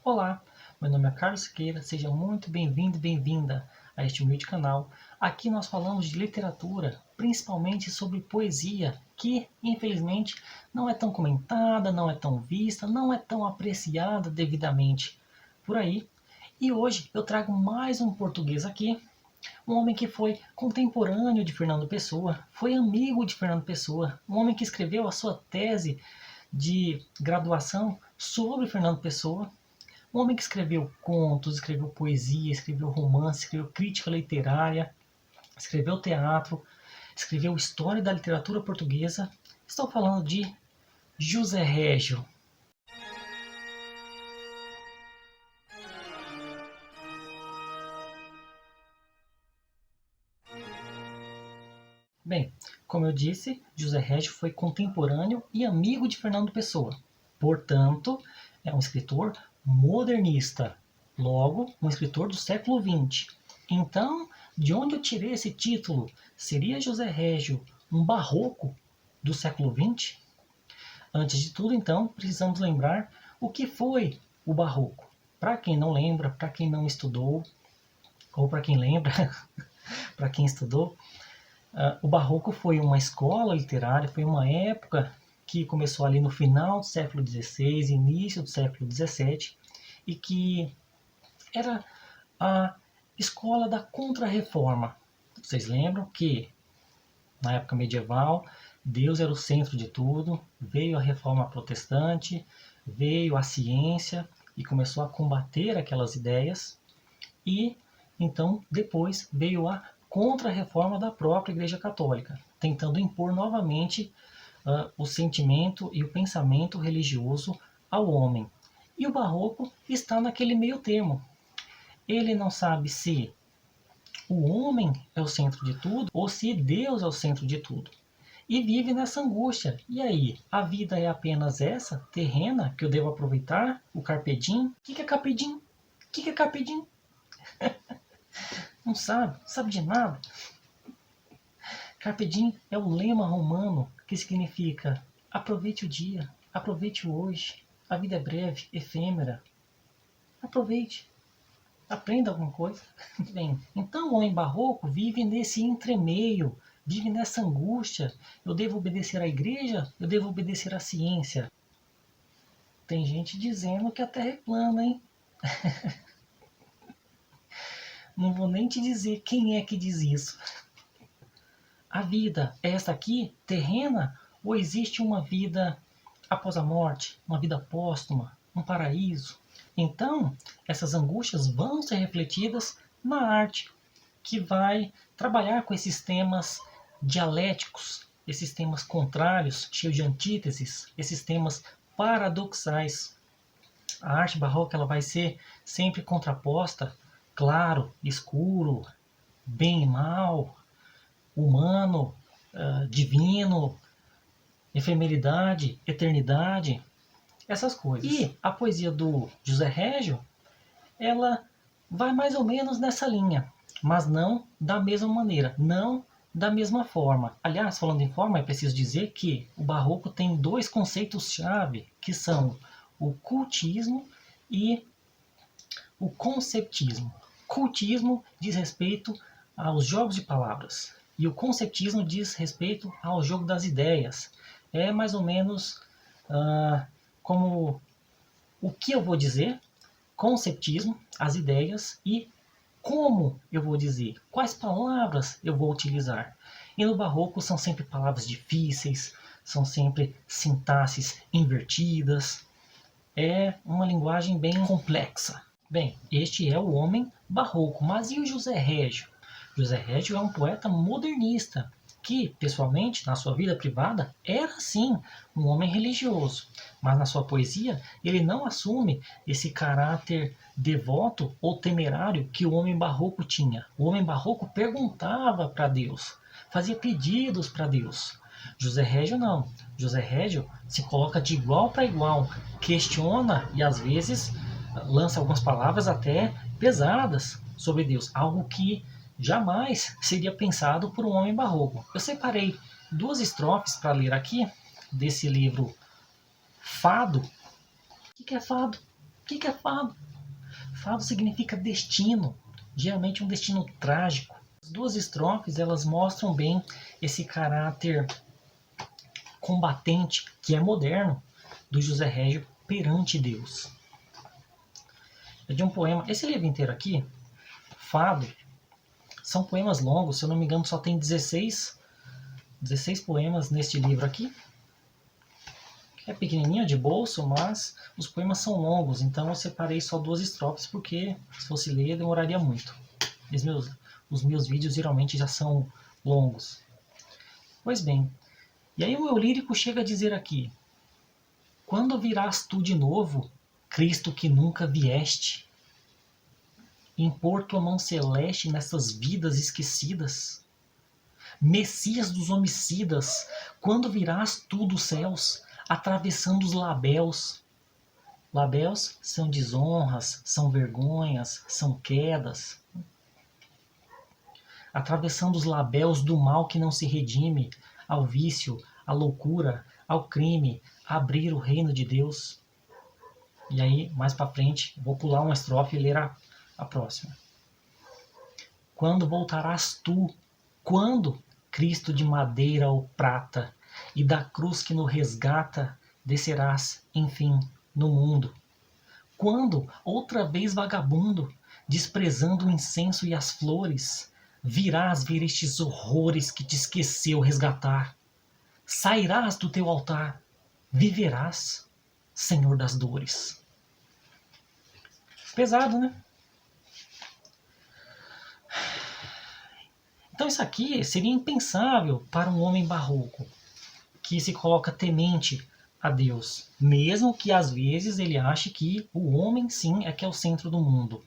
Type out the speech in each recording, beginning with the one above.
Olá, meu nome é Carlos Siqueira, seja muito bem-vindo e bem-vinda a este humilde canal. Aqui nós falamos de literatura, principalmente sobre poesia, que infelizmente não é tão comentada, não é tão vista, não é tão apreciada devidamente por aí. E hoje eu trago mais um português aqui, um homem que foi contemporâneo de Fernando Pessoa, foi amigo de Fernando Pessoa, um homem que escreveu a sua tese de graduação sobre Fernando Pessoa, um homem que escreveu contos, escreveu poesia, escreveu romance, escreveu crítica literária, escreveu teatro, escreveu história da literatura portuguesa. Estou falando de José Régio. Bem, como eu disse, José Régio foi contemporâneo e amigo de Fernando Pessoa. Portanto, é um escritor modernista, logo, um escritor do século XX. Então, de onde eu tirei esse título? Seria José Régio um barroco do século XX? Antes de tudo, então, precisamos lembrar o que foi o barroco. Para quem não lembra, para quem não estudou, ou para quem lembra, para quem estudou, o barroco foi uma escola literária, foi uma época que começou ali no final do século XVI, início do século XVII, e que era a escola da Contra-Reforma. Vocês lembram que na época medieval Deus era o centro de tudo, veio a Reforma Protestante, veio a ciência e começou a combater aquelas ideias, e então depois veio a Contra-Reforma da própria Igreja Católica, tentando impor novamente o sentimento e o pensamento religioso ao homem. E o barroco está naquele meio termo. Ele não sabe se o homem é o centro de tudo ou se Deus é o centro de tudo. E vive nessa angústia. E aí, a vida é apenas essa, terrena, que eu devo aproveitar? O carpe diem? O que é carpe diem? O que é carpe diem? Não sabe de nada. Carpe diem é o lema romano que significa aproveite o dia, aproveite o hoje. A vida é breve, efêmera. Aproveite. Aprenda alguma coisa. Bem, então o homem barroco vive nesse entremeio, vive nessa angústia. Eu devo obedecer à igreja? Eu devo obedecer à ciência? Tem gente dizendo que a Terra é plana, hein? Não vou nem te dizer quem é que diz isso. A vida é esta aqui, terrena, ou existe uma vida após a morte, uma vida póstuma, um paraíso? Então, essas angústias vão ser refletidas na arte, que vai trabalhar com esses temas dialéticos, esses temas contrários, cheios de antíteses, esses temas paradoxais. A arte barroca ela vai ser sempre contraposta, claro, escuro, bem e mal, humano, divino, efemeridade, eternidade, essas coisas. E a poesia do José Régio, ela vai mais ou menos nessa linha, mas não da mesma maneira, não da mesma forma. Aliás, falando em forma, é preciso dizer que o barroco tem dois conceitos-chave, que são o cultismo e o conceptismo. Cultismo diz respeito aos jogos de palavras, e o conceptismo diz respeito ao jogo das ideias. É mais ou menos como o que eu vou dizer, conceptismo, as ideias, e como eu vou dizer, quais palavras eu vou utilizar. E no barroco são sempre palavras difíceis, são sempre sintaxes invertidas, é uma linguagem bem complexa. Bem, este é o homem barroco, mas e o José Régio? José Régio é um poeta modernista, que, pessoalmente, na sua vida privada, era sim um homem religioso, mas na sua poesia ele não assume esse caráter devoto ou temerário que o homem barroco tinha. O homem barroco perguntava para Deus, fazia pedidos para Deus. José Régio não. José Régio se coloca de igual para igual, questiona e às vezes lança algumas palavras até pesadas sobre Deus, algo que jamais seria pensado por um homem barroco. Eu separei duas estrofes para ler aqui desse livro Fado. O que é fado? O que é fado? Fado significa destino, geralmente um destino trágico. As duas estrofes, elas mostram bem esse caráter combatente, que é moderno, do José Régio perante Deus. É de um poema, esse livro inteiro aqui, Fado, são poemas longos, se eu não me engano só tem 16 poemas neste livro aqui. É pequenininho, de bolso, mas os poemas são longos, então eu separei só 2 estrofes, porque se fosse ler demoraria muito. Os meus vídeos geralmente já são longos. Pois bem, e aí o eu lírico chega a dizer aqui: quando virás tu de novo, Cristo que nunca vieste, impor tua mão celeste nessas vidas esquecidas? Messias dos homicidas, quando virás tu dos céus, atravessando os labéus? Labéus são desonras, são vergonhas, são quedas. Atravessando os labéus do mal que não se redime, ao vício, à loucura, ao crime, abrir o reino de Deus. E aí, mais para frente, vou pular uma estrofe e ler a próxima. Quando voltarás tu? Quando, Cristo de madeira ou prata, e da cruz que nos resgata, descerás, enfim, no mundo? Quando, outra vez vagabundo, desprezando o incenso e as flores, virás ver estes horrores que te esqueceu resgatar? Sairás do teu altar, viverás, Senhor das dores. Pesado, né? Então isso aqui seria impensável para um homem barroco, que se coloca temente a Deus, mesmo que às vezes ele ache que o homem sim é que é o centro do mundo.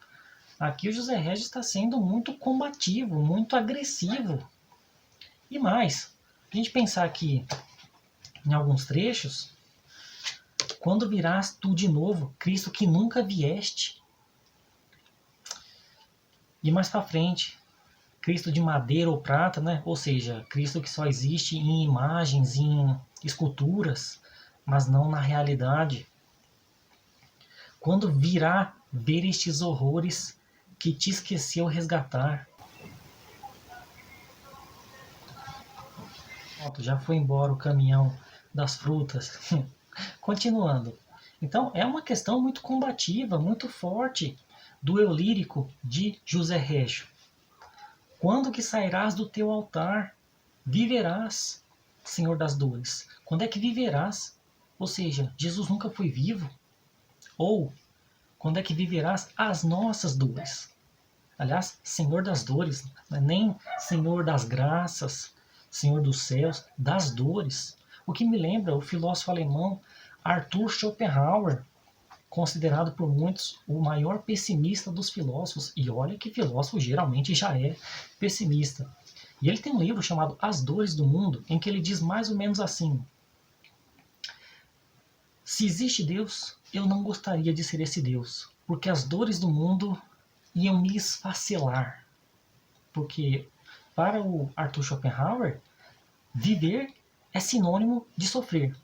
Aqui o José Régis está sendo muito combativo, muito agressivo. E mais, a gente pensar aqui em alguns trechos, quando virás tu de novo, Cristo que nunca vieste. E mais para frente, Cristo de madeira ou prata, né? Ou seja, Cristo que só existe em imagens, em esculturas, mas não na realidade. Quando virá ver estes horrores que te esqueceu resgatar. Pronto, já foi embora o caminhão das frutas. Continuando. Então, é uma questão muito combativa, muito forte do eu lírico de José Régio. Quando que sairás do teu altar? Viverás, Senhor das dores. Quando é que viverás? Ou seja, Jesus nunca foi vivo? Ou, quando é que viverás as nossas dores? Aliás, Senhor das dores, não é nem Senhor das graças, Senhor dos céus, das dores. O que me lembra o filósofo alemão Arthur Schopenhauer, considerado por muitos o maior pessimista dos filósofos. E olha que filósofo geralmente já é pessimista. E ele tem um livro chamado As Dores do Mundo, em que ele diz mais ou menos assim: se existe Deus, eu não gostaria de ser esse Deus, porque as dores do mundo iam me esfacelar. Porque, para o Arthur Schopenhauer, viver é sinônimo de sofrer.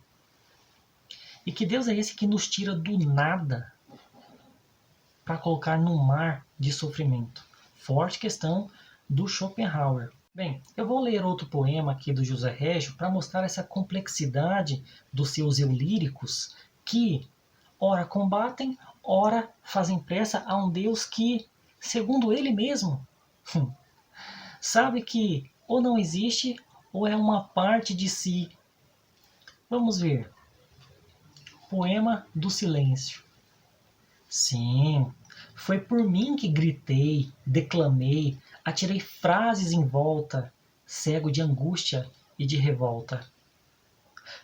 E que Deus é esse que nos tira do nada para colocar num mar de sofrimento? Forte questão do Schopenhauer. Bem, eu vou ler outro poema aqui do José Régio para mostrar essa complexidade dos seus eu líricos, que ora combatem, ora fazem pressa a um Deus que, segundo ele mesmo, sabe que ou não existe ou é uma parte de si. Vamos ver. Poema do silêncio. Sim, foi por mim que gritei, declamei, atirei frases em volta, cego de angústia e de revolta.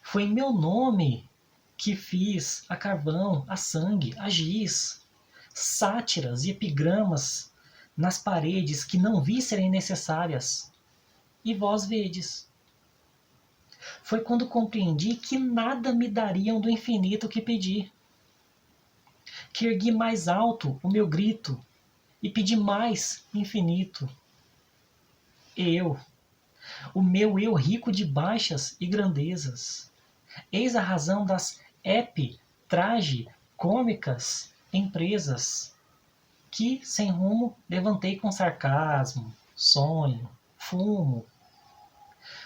Foi em meu nome que fiz a carvão, a sangue, a giz, sátiras e epigramas nas paredes que não vi serem necessárias, e vós vedes. Foi quando compreendi que nada me dariam do infinito que pedi, que ergui mais alto o meu grito e pedi mais infinito. O meu eu rico de baixas e grandezas, eis a razão das traje cômicas empresas que, sem rumo, levantei com sarcasmo, sonho, fumo.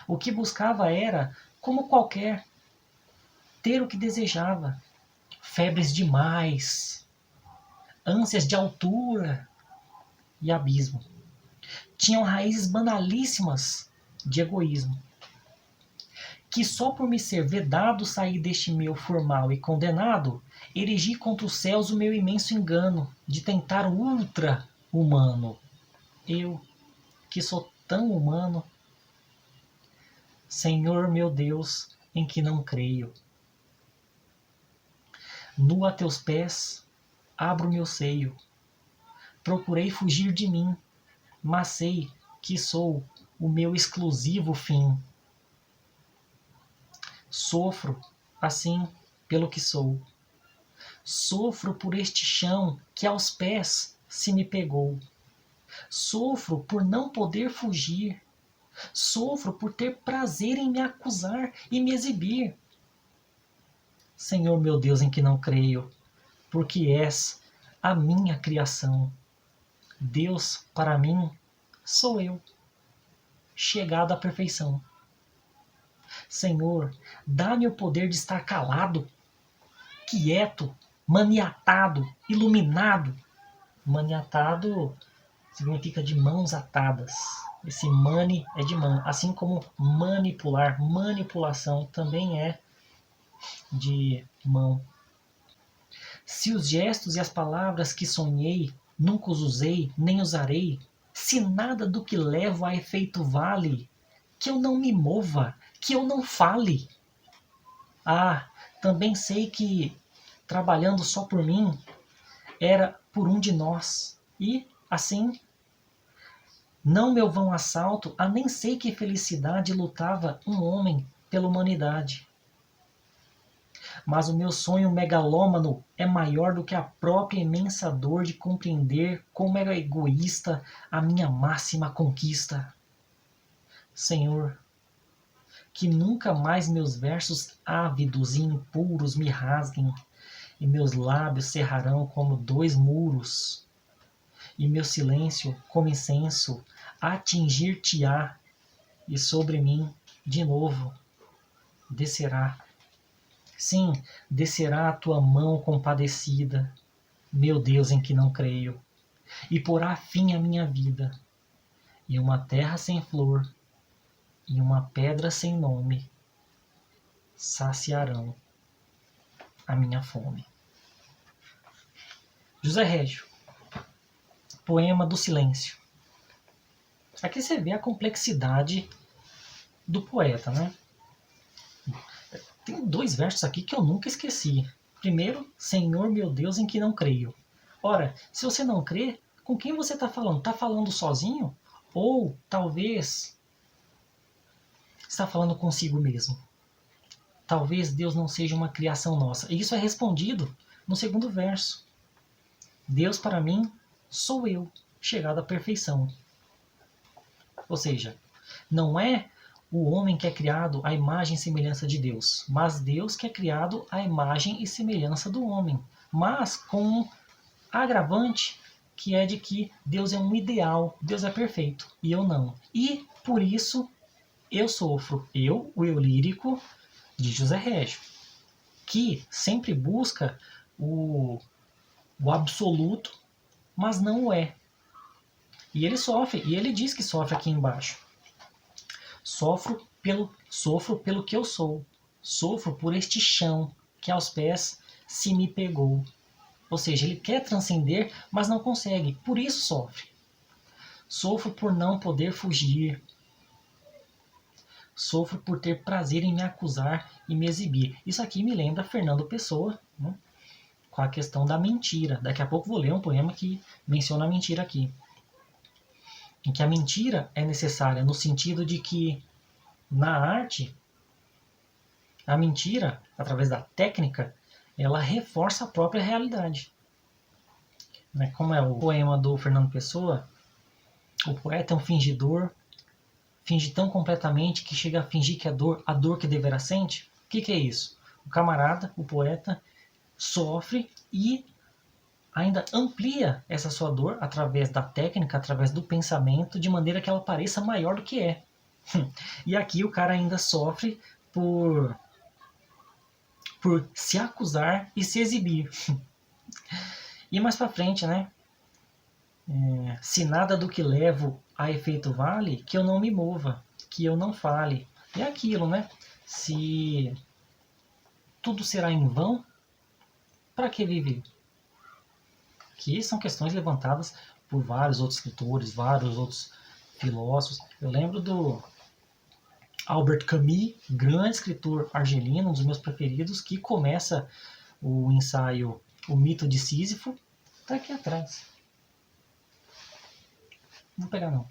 O que buscava era, como qualquer, ter o que desejava. Febres demais, ânsias de altura e abismo. Tinham raízes banalíssimas de egoísmo, que só por me ser vedado sair deste meu formal e condenado, erigi contra os céus o meu imenso engano de tentar o ultra-humano. Eu, que sou tão humano, Senhor meu Deus, em que não creio. Nu a teus pés, abro meu seio. Procurei fugir de mim, mas sei que sou o meu exclusivo fim. Sofro, assim, pelo que sou. Sofro por este chão que aos pés se me pegou. Sofro por não poder fugir. Sofro por ter prazer em me acusar e me exibir. Senhor meu Deus, em que não creio, porque és a minha criação. Deus, para mim, sou eu, chegado à perfeição. Senhor, dá-me o poder de estar calado, quieto, maniatado, iluminado. Maniatado significa de mãos atadas. Esse mani é de mão, assim como manipular, manipulação também é de mão. Se os gestos e as palavras que sonhei nunca os usei, nem usarei, se nada do que levo a efeito vale, que eu não me mova, que eu não fale. Ah, também sei que, trabalhando só por mim, era por um de nós. E, assim, não meu vão assalto, a nem sei que felicidade lutava um homem pela humanidade. Mas o meu sonho megalômano é maior do que a própria imensa dor de compreender como era egoísta a minha máxima conquista. Senhor, que nunca mais meus versos ávidos e impuros me rasguem, e meus lábios cerrarão como dois muros, e meu silêncio, como incenso, atingir-te-á, e sobre mim, de novo, descerá. Sim, descerá a tua mão compadecida, meu Deus em que não creio, e porá fim à minha vida, e uma terra sem flor, e uma pedra sem nome, saciarão a minha fome. José Régio, Poema do Silêncio. Aqui você vê a complexidade do poeta, né? Tem dois versos aqui que eu nunca esqueci. Primeiro, Senhor meu Deus em que não creio. Ora, se você não crê, com quem você está falando? Está falando sozinho? Ou talvez está falando consigo mesmo? Talvez Deus não seja uma criação nossa. E isso é respondido no segundo verso. Deus para mim sou eu, chegado à perfeição. Ou seja, não é o homem que é criado à imagem e semelhança de Deus, mas Deus que é criado à imagem e semelhança do homem, mas com um agravante que é de que Deus é um ideal, Deus é perfeito e eu não. E por isso eu sofro, o eu lírico de José Régio, que sempre busca o absoluto, mas não o é. E ele sofre, e ele diz que sofre aqui embaixo. Sofro pelo que eu sou. Sofro por este chão que aos pés se me pegou. Ou seja, ele quer transcender, mas não consegue. Por isso sofre. Sofro por não poder fugir. Sofro por ter prazer em me acusar e me exibir. Isso aqui me lembra Fernando Pessoa, né? Com a questão da mentira. Daqui a pouco vou ler um poema que menciona a mentira aqui. Em que a mentira é necessária no sentido de que na arte, a mentira, através da técnica, ela reforça a própria realidade. Como é o poema do Fernando Pessoa, o poeta é um fingidor, finge tão completamente que chega a fingir que a dor que deverá sente. O que é isso? O camarada, o poeta, sofre e ainda amplia essa sua dor através da técnica, através do pensamento, de maneira que ela pareça maior do que é. E aqui o cara ainda sofre por se acusar e se exibir. E mais pra frente, né? Se nada do que levo a efeito vale, que eu não me mova, que eu não fale. E é aquilo, né? Se tudo será em vão, para que viver? Que são questões levantadas por vários outros escritores, vários outros filósofos. Eu lembro do Albert Camus, grande escritor argelino, um dos meus preferidos, que começa o ensaio O Mito de Sísifo. Tá aqui atrás. Não vou pegar não.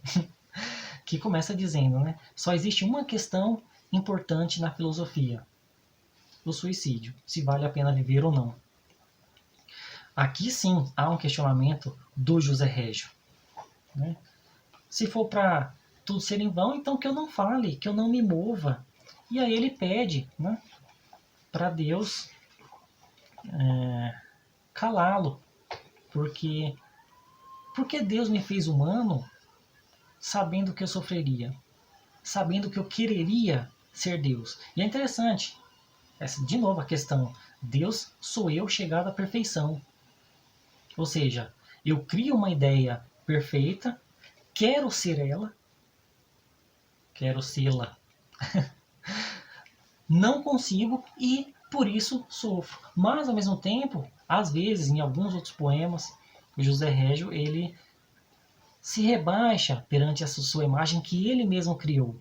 Que começa dizendo, né? Só existe uma questão importante na filosofia: o suicídio, se vale a pena viver ou não. Aqui sim há um questionamento do José Régio, né? Se for para tudo ser em vão, então que eu não fale, que eu não me mova. E aí ele pede, né, para Deus calá-lo, porque Deus me fez humano sabendo que eu sofreria, sabendo que eu quereria ser Deus. E é interessante, de novo a questão, Deus sou eu chegado à perfeição. Ou seja, eu crio uma ideia perfeita, quero ser ela, quero sê-la, não consigo e por isso sofro. Mas ao mesmo tempo, às vezes, em alguns outros poemas, o José Régio ele se rebaixa perante essa sua imagem que ele mesmo criou.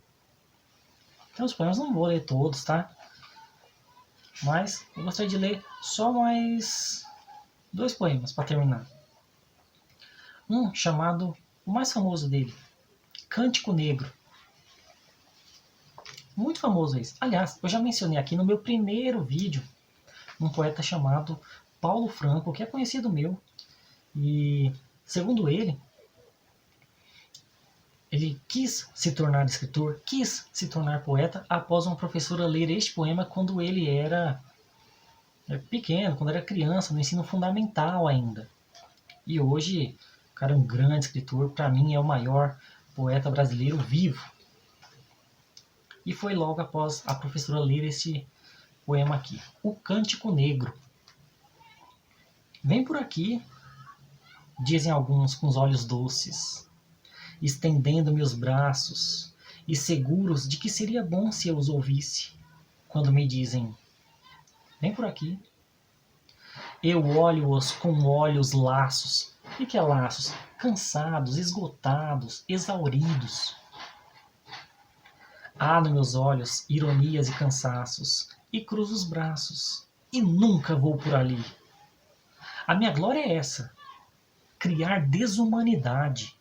Então os poemas não vou ler todos, tá? Mas eu gostaria de ler só mais 2 poemas para terminar. Um chamado, o mais famoso dele, Cântico Negro. Muito famoso esse. Aliás, eu já mencionei aqui no meu primeiro vídeo um poeta chamado Paulo Franco, que é conhecido meu. E, segundo ele quis se tornar escritor, quis se tornar poeta após uma professora ler este poema quando ele era pequeno, quando era criança, no ensino fundamental ainda. E hoje, o cara é um grande escritor, para mim é o maior poeta brasileiro vivo. E foi logo após a professora ler este poema aqui, O Cântico Negro. Vem por aqui, dizem alguns com os olhos doces, estendendo-me os braços e seguros de que seria bom se eu os ouvisse, quando me dizem, vem por aqui. Eu olho-os com olhos laços. E que é laços? Cansados, esgotados, exauridos. Há nos meus olhos ironias e cansaços, e cruzo os braços, e nunca vou por ali. A minha glória é essa, criar desumanidade,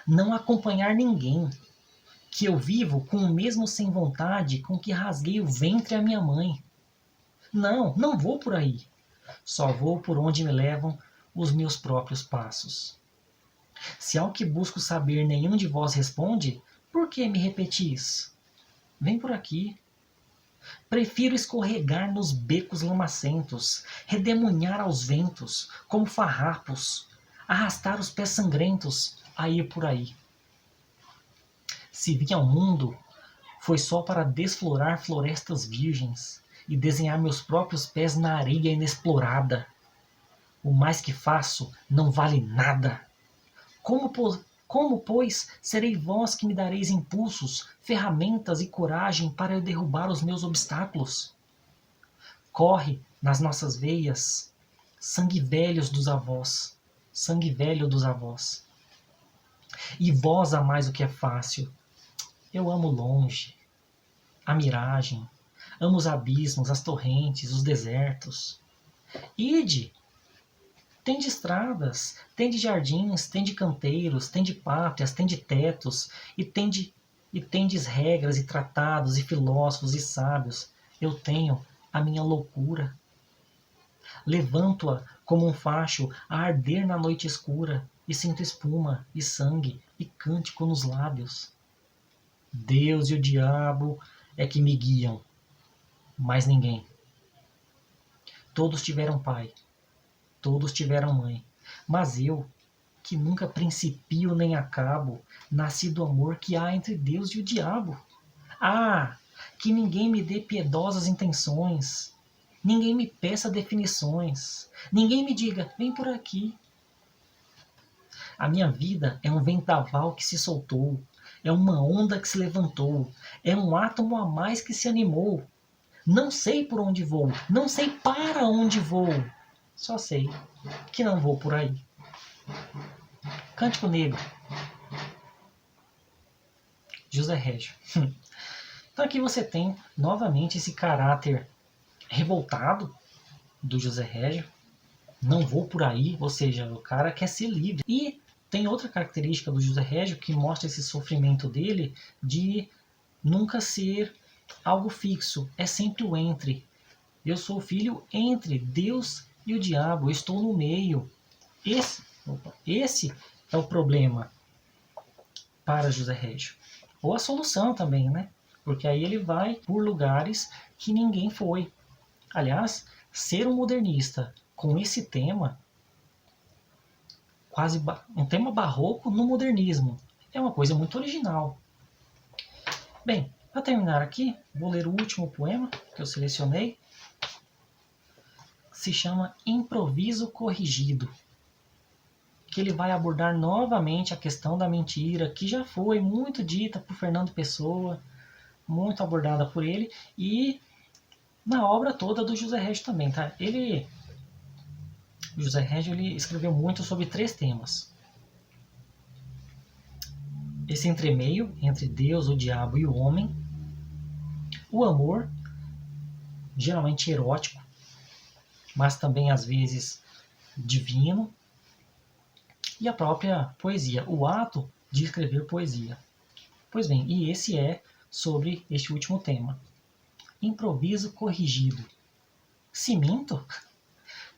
não acompanhar ninguém, que eu vivo com o mesmo sem vontade com que rasguei o ventre à minha mãe. Não, não vou por aí, só vou por onde me levam os meus próprios passos. Se ao que busco saber nenhum de vós responde, por que me repetis? Vem por aqui. Prefiro escorregar nos becos lamacentos, redemoinhar aos ventos, como farrapos, arrastar os pés sangrentos a ir por aí. Se vim ao mundo, foi só para desflorar florestas virgens e desenhar meus próprios pés na areia inexplorada. O mais que faço não vale nada. Como, pois, serei vós que me dareis impulsos, ferramentas e coragem para eu derrubar os meus obstáculos? Corre nas nossas veias sangue velhos dos avós, sangue velho dos avós. E vós amais o que é fácil. Eu amo longe, a miragem, amo os abismos, as torrentes, os desertos. Ide! Tende estradas, tende jardins, tende canteiros, tende pátrias, tende tetos, e tendes regras e tratados e filósofos e sábios. Eu tenho a minha loucura. Levanto-a como um facho a arder na noite escura, e sinto espuma, e sangue, e cântico nos lábios. Deus e o diabo é que me guiam, mais ninguém. Todos tiveram pai. todos tiveram mãe. Mas eu, que nunca principio nem acabo, nasci do amor que há entre Deus e o diabo. Ah, que ninguém me dê piedosas intenções, ninguém me peça definições, ninguém me diga, vem por aqui. A minha vida é um vendaval que se soltou, é uma onda que se levantou, é um átomo a mais que se animou. Não sei por onde vou, não sei para onde vou, só sei que não vou por aí. Cântico Negro, José Régio. Então aqui você tem novamente esse caráter revoltado do José Régio. Não vou por aí, ou seja, o cara quer ser livre. E tem outra característica do José Régio que mostra esse sofrimento dele de nunca ser algo fixo. É sempre o entre. Eu sou filho entre Deus e o diabo. Eu estou no meio. Esse é o problema para José Régio. Ou a solução também, né? Porque aí ele vai por lugares que ninguém foi. Aliás, ser um modernista com esse tema, quase um tema barroco no modernismo, é uma coisa muito original. Bem, para terminar aqui, vou ler o último poema que eu selecionei, que se chama Improviso Corrigido, que ele vai abordar novamente a questão da mentira, que já foi muito dita por Fernando Pessoa, muito abordada por ele, e na obra toda do José Régio também, tá? O José Régio ele escreveu muito sobre 3 temas. Esse entremeio entre Deus, o diabo e o homem, o amor, geralmente erótico, mas também às vezes divino, e a própria poesia, o ato de escrever poesia. Pois bem, e esse é sobre este último tema. Improviso corrigido. Se minto?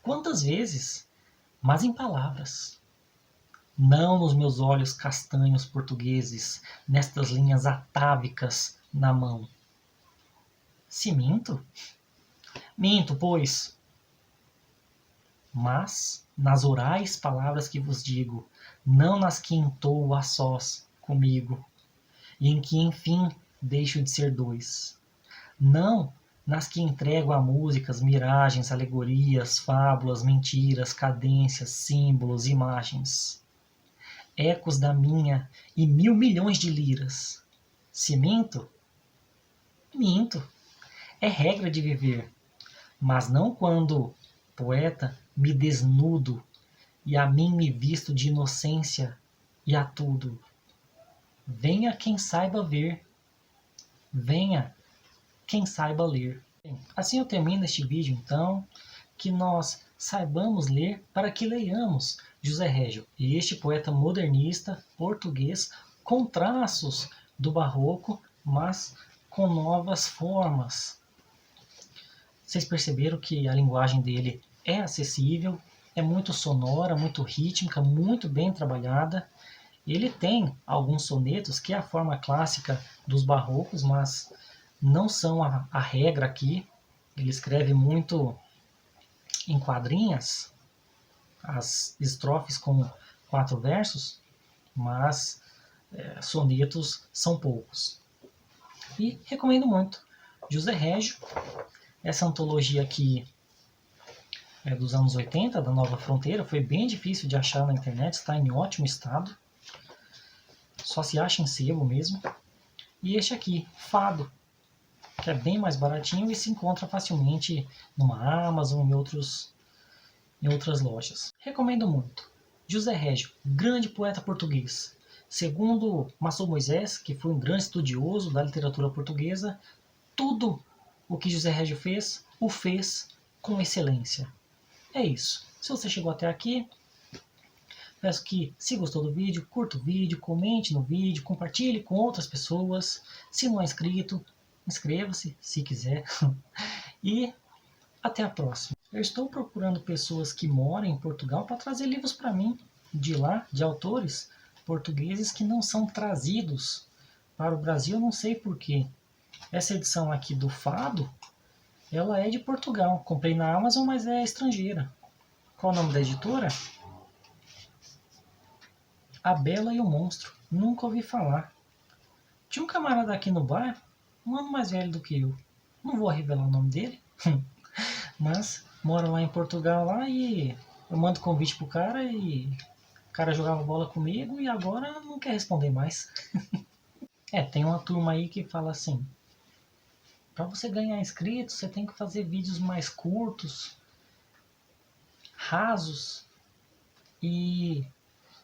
Quantas vezes? Mas em palavras. Não nos meus olhos castanhos portugueses, nestas linhas atávicas na mão. Se minto? Minto, pois. Mas nas orais palavras que vos digo, não nas que entoo a sós comigo, e em que enfim deixo de ser 2. Não nas que entrego a músicas, miragens, alegorias, fábulas, mentiras, cadências, símbolos, imagens. Ecos da minha e 1.000 milhões de liras. Se minto? Minto. É regra de viver. Mas não quando, poeta, me desnudo e a mim me visto de inocência e a tudo. Venha quem saiba ver. Venha quem saiba ler. Bem, assim eu termino este vídeo, então, que nós saibamos ler para que leiamos José Régio, este poeta modernista português com traços do barroco, mas com novas formas. Vocês perceberam que a linguagem dele é acessível, é muito sonora, muito rítmica, muito bem trabalhada. Ele tem alguns sonetos que é a forma clássica dos barrocos, mas não são a regra aqui. Ele escreve muito em quadrinhas, as estrofes com 4 versos, mas sonetos são poucos. E recomendo muito. José Régio, essa antologia aqui é dos anos 80, da Nova Fronteira, foi bem difícil de achar na internet, está em ótimo estado, só se acha em sebo mesmo. E este aqui, Fado, que é bem mais baratinho e se encontra facilmente numa Amazon e em outras lojas. Recomendo muito. José Régio, grande poeta português. Segundo Maçom Moisés, que foi um grande estudioso da literatura portuguesa, tudo o que José Régio fez, o fez com excelência. É isso. Se você chegou até aqui, peço que, se gostou do vídeo, curta o vídeo, comente no vídeo, compartilhe com outras pessoas. Se não é inscrito, inscreva-se, se quiser. E até a próxima. Eu estou procurando pessoas que moram em Portugal para trazer livros para mim, de lá, de autores portugueses que não são trazidos para o Brasil, eu não sei porquê. Essa edição aqui do Fado, ela é de Portugal. Comprei na Amazon, mas é estrangeira. Qual o nome da editora? A Bela e o Monstro. Nunca ouvi falar. Tinha um camarada aqui no bar, um ano mais velho do que eu. Não vou revelar o nome dele, mas mora lá em Portugal lá e eu mando convite pro cara e o cara jogava bola comigo e agora não quer responder mais. Tem uma turma aí que fala assim, para você ganhar inscritos, você tem que fazer vídeos mais curtos, rasos e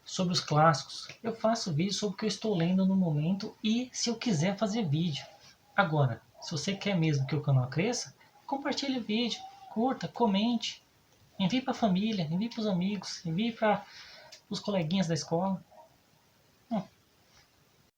sobre os clássicos. Eu faço vídeo sobre o que eu estou lendo no momento e se eu quiser fazer vídeo. Agora, se você quer mesmo que o canal cresça, compartilhe o vídeo, curta, comente, envie para a família, envie para os amigos, envie para os coleguinhas da escola.